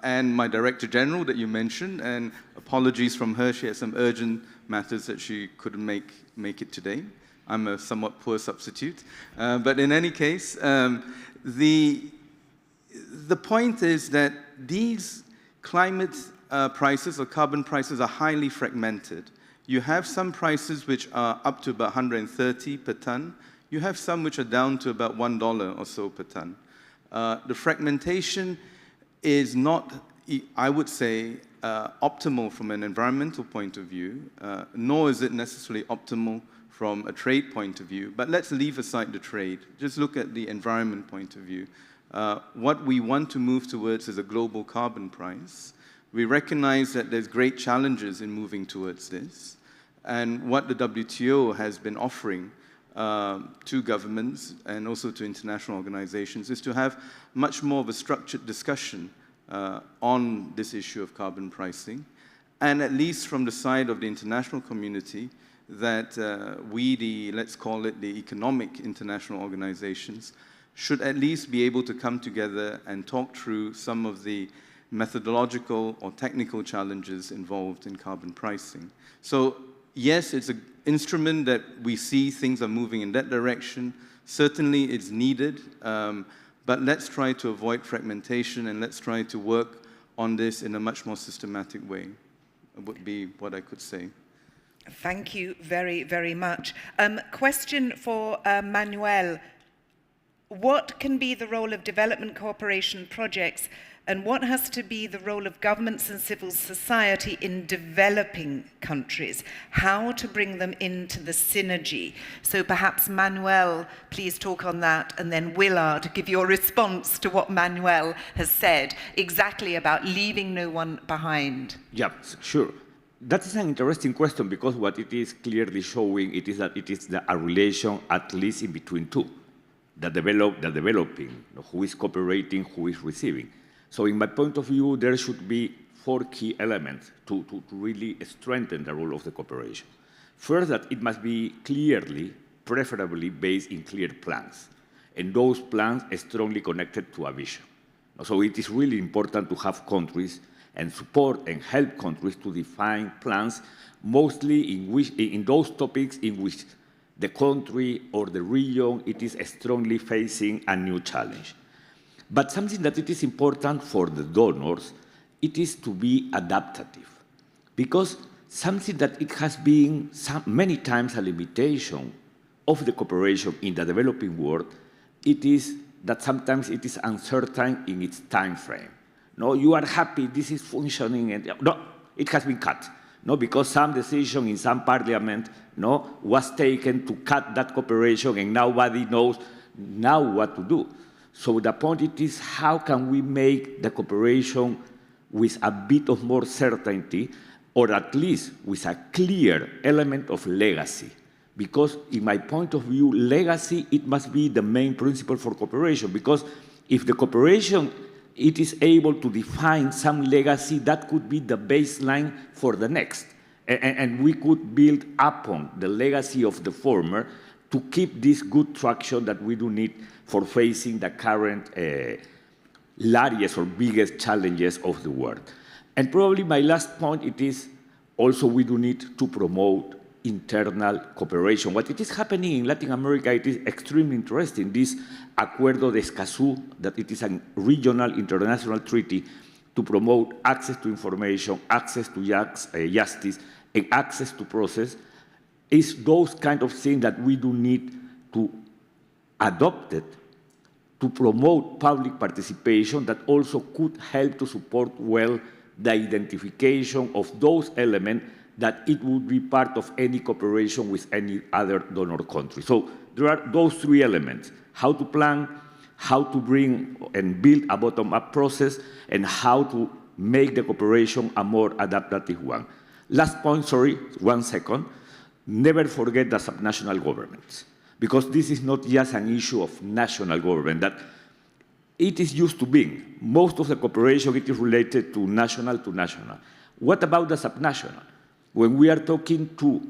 and my Director General that you mentioned, and apologies from her, she had some urgent matters that she couldn't make it today. I'm a somewhat poor substitute. But in any case, the point is that these climate prices or carbon prices are highly fragmented. You have some prices which are up to about 130 per ton. You have some which are down to about $1 or so per ton. The fragmentation is not, I would say, optimal from an environmental point of view, nor is it necessarily optimal from a trade point of view, but let's leave aside the trade. Just look at the environment point of view. What we want to move towards is a global carbon price. We recognize that there's great challenges in moving towards this, and what the WTO has been offering to governments and also to international organizations is to have much more of a structured discussion on this issue of carbon pricing, and at least from the side of the international community, that let's call it the economic international organizations, should at least be able to come together and talk through some of the methodological or technical challenges involved in carbon pricing. So yes, it's an instrument that we see things are moving in that direction. Certainly it's needed, but let's try to avoid fragmentation and let's try to work on this in a much more systematic way, would be what I could say. Thank you very, very much. Question for Manuel. What can be the role of development cooperation projects, and what has to be the role of governments and civil society in developing countries? How to bring them into the synergy? So perhaps Manuel, please talk on that, and then Willard, give your response to what Manuel has said exactly about leaving no one behind. Yeah, sure. That is an interesting question because what it is clearly showing it is that it is a relation at least in between two, the developing, who is cooperating, who is receiving. So in my point of view, there should be 4 key elements to really strengthen the role of the cooperation. First, that it must be clearly, preferably based in clear plans, and those plans are strongly connected to a vision. So it is really important to have countries and support and help countries to define plans, mostly in those topics in which the country or the region it is strongly facing a new challenge. But something that it is important for the donors, it is to be adaptive. Because something that it has been many times a limitation of the cooperation in the developing world, it is that sometimes it is uncertain in its time frame. No, you are happy, this is functioning, and no, it has been cut. No, because some decision in some parliament, no, was taken to cut that cooperation, and nobody knows now what to do. So the point it is, how can we make the cooperation with a bit of more certainty, or at least with a clear element of legacy? Because in my point of view, legacy, it must be the main principle for cooperation, because if the cooperation, it is able to define some legacy, that could be the baseline for the next. And we could build upon the legacy of the former to keep this good traction that we do need for facing the current largest or biggest challenges of the world. And probably my last point, it is also we do need to promote internal cooperation. What it is happening in Latin America, it is extremely interesting. This Acuerdo de Escazú, that it is a regional international treaty to promote access to information, access to justice, and access to process, is those kind of things that we do need to adopt it to promote public participation that also could help to support well the identification of those elements that it would be part of any cooperation with any other donor country. So there are those three elements: how to plan, how to bring and build a bottom-up process, and how to make the cooperation a more adaptive one. Last point, sorry, 1 second. Never forget the subnational governments, because this is not just an issue of national government, that it is used to being. Most of the cooperation, it is related to national. What about the subnational? When we are talking to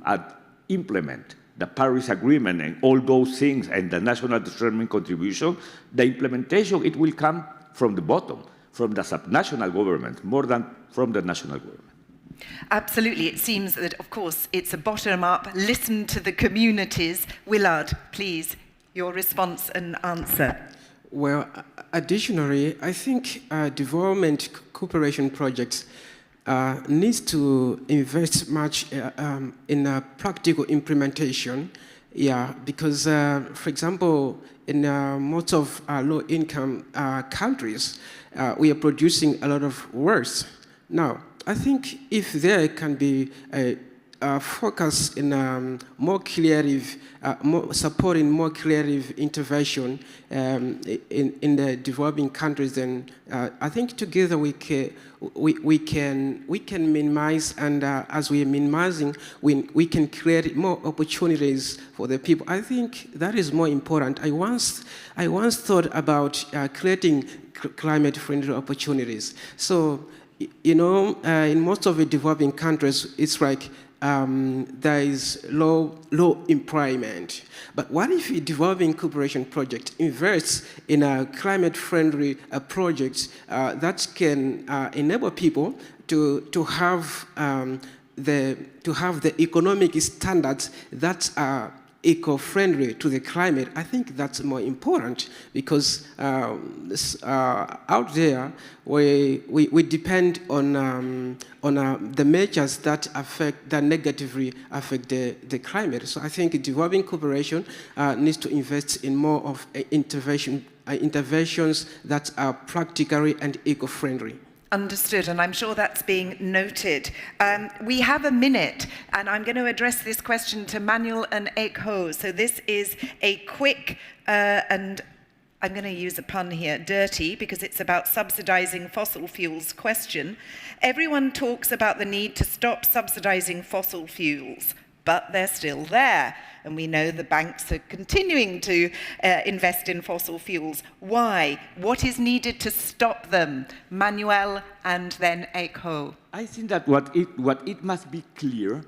implement the Paris Agreement and all those things and the national determined contribution, the implementation, it will come from the bottom, from the subnational government, more than from the national government. Absolutely. It seems that, of course, it's a bottom-up, listen to the communities. Willard, please, your response and answer. Well, additionally, I think development cooperation projects needs to invest much in practical implementation. Yeah, because, for example, in most of low-income countries, we are producing a lot of works. Now, I think if there can be a focus in more creative, supporting more creative intervention in the developing countries, then I think together we can minimize, and as we are minimizing, we can create more opportunities for the people. I think that is more important. I once thought about creating climate-friendly opportunities. So, you know, in most of the developing countries, it's like there is low employment. But what if a developing cooperation project invests in a climate-friendly project that can enable people to have the economic standards that are eco-friendly to the climate? I think that's more important, because out there we depend on the measures that negatively affect the climate. So I think developing cooperation needs to invest in more of interventions that are practically and eco-friendly. Understood, and I'm sure that's being noted. We have a minute, and I'm going to address this question to Manuel and Ekho. So this is a quick, and I'm going to use a pun here, dirty, because it's about subsidizing fossil fuels question. Everyone talks about the need to stop subsidizing fossil fuels, but they're still there. And we know the banks are continuing to invest in fossil fuels. Why? What is needed to stop them? Manuel and then Ekho. I think that what it must be clear,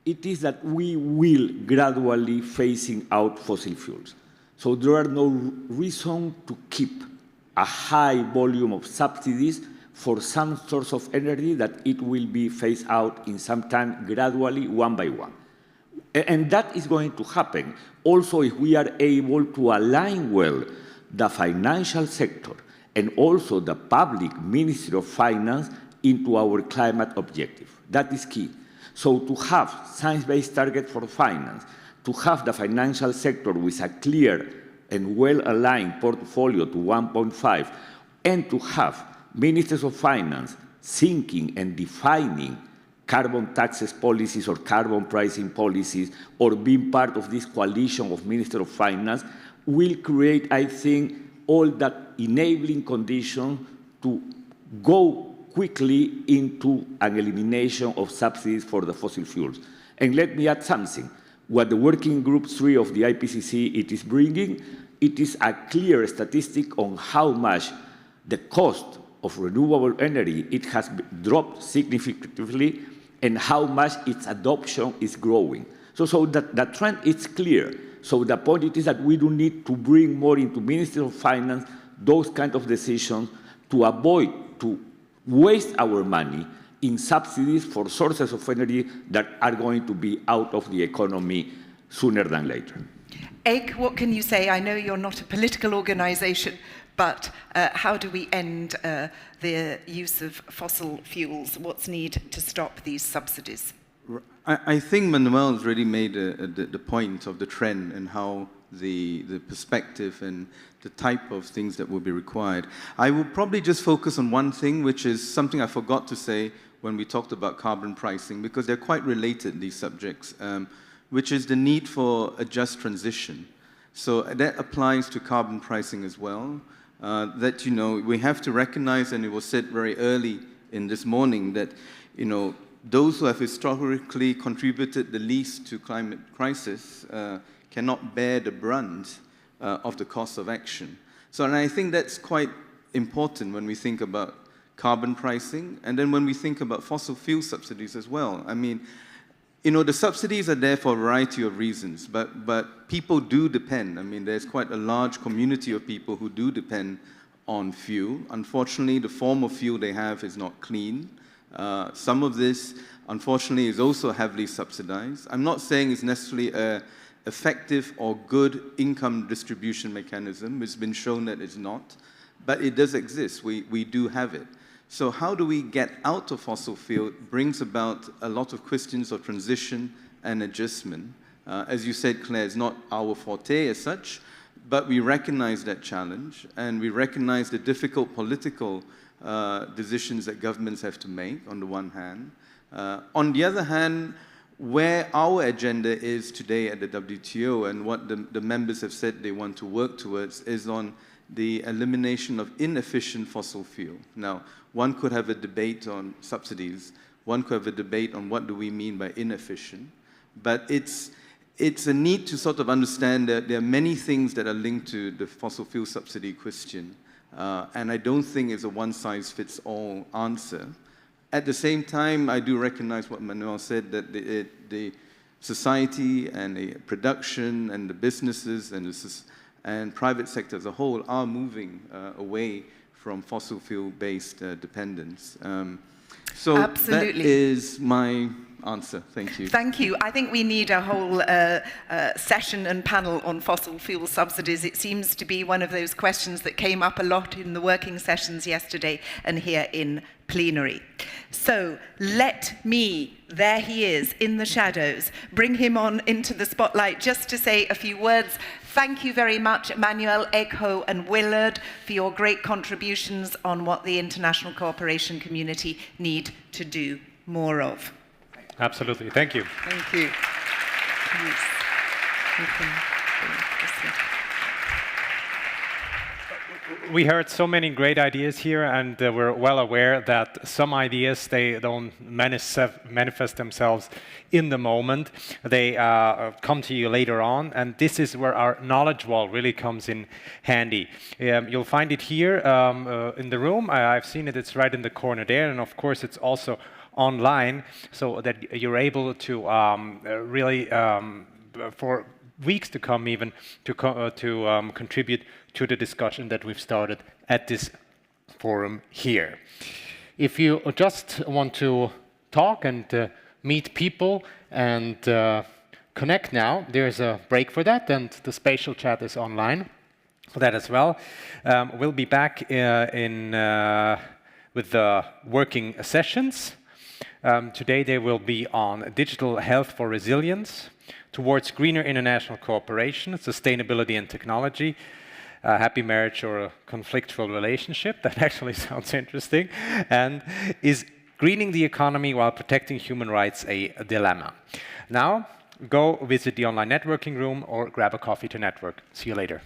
it is that we will gradually phasing out fossil fuels. So there are no reason to keep a high volume of subsidies for some source of energy that it will be phased out in some time gradually, one by one. And that is going to happen also if we are able to align well the financial sector and also the public Ministry of Finance into our climate objective. That is key. So to have science-based target for finance, to have the financial sector with a clear and well-aligned portfolio to 1.5, and to have ministers of finance thinking and defining carbon taxes policies or carbon pricing policies, or being part of this coalition of ministers of finance, will create, I think, all the enabling conditions to go quickly into an elimination of subsidies for the fossil fuels. And let me add something. What the Working Group 3 of the IPCC it is bringing, it is a clear statistic on how much the cost of renewable energy it has dropped significantly and how much its adoption is growing. So that the trend is clear. So the point is that we do need to bring more into Ministry of Finance those kind of decisions to avoid to waste our money in subsidies for sources of energy that are going to be out of the economy sooner than later. Egg, what can you say? I know you're not a political organization, but how do we end the use of fossil fuels? What's needed to stop these subsidies? I think Manuel has already made the point of the trend and how the perspective and the type of things that will be required. I will probably just focus on one thing, which is something I forgot to say when we talked about carbon pricing, because they're quite related, these subjects, which is the need for a just transition. So that applies to carbon pricing as well, that, you know, we have to recognize, and it was said very early in this morning, that, you know, those who have historically contributed the least to climate crisis cannot bear the brunt of the cost of action. So, and I think that's quite important when we think about carbon pricing, and then when we think about fossil fuel subsidies as well. I mean, you know, the subsidies are there for a variety of reasons, but people do depend. I mean, there's quite a large community of people who do depend on fuel. Unfortunately, the form of fuel they have is not clean. Some of this, unfortunately, is also heavily subsidized. I'm not saying it's necessarily an effective or good income distribution mechanism. It's been shown that it's not, but it does exist. We do have it. So how do we get out of fossil fuel brings about a lot of questions of transition and adjustment. As you said, Claire, it's not our forte as such, but we recognize that challenge, and we recognize the difficult political decisions that governments have to make, on the one hand. On the other hand, where our agenda is today at the WTO and what the members have said they want to work towards is on the elimination of inefficient fossil fuel. Now, one could have a debate on subsidies, one could have a debate on what do we mean by inefficient, but it's a need to sort of understand that there are many things that are linked to the fossil fuel subsidy question, and I don't think it's a one-size-fits-all answer. At the same time, I do recognize what Manuel said, that the society and the production and the businesses and private sector as a whole are moving away from fossil fuel-based dependence. So Absolutely. That is my answer. Thank you. Thank you. I think we need a whole session and panel on fossil fuel subsidies. It seems to be one of those questions that came up a lot in the working sessions yesterday and here in plenary. So let me, there he is in the shadows, bring him on into the spotlight just to say a few words. Thank you very much, Manuel, Egho, and Willard, for your great contributions on what the international cooperation community need to do more of. Absolutely. Thank you. Thank you. Please. You can bring this in. We heard so many great ideas here, and we're well aware that some ideas, they don't manifest themselves in the moment. They come to you later on, and this is where our knowledge wall really comes in handy. You'll find it here in the room. I've seen it. It's right in the corner there, and of course it's also online, so that you're able to really, for weeks to come even, to contribute to the discussion that we've started at this forum here. If you just want to talk and meet people and connect now, there's a break for that, and the spatial chat is online. for that as well. We'll be back with the working sessions. Today they will be on digital health for resilience, towards greener international cooperation, sustainability and technology, happy marriage or a conflictual relationship. That actually sounds interesting. And is greening the economy while protecting human rights a dilemma? Now, go visit the online networking room or grab a coffee to network. See you later.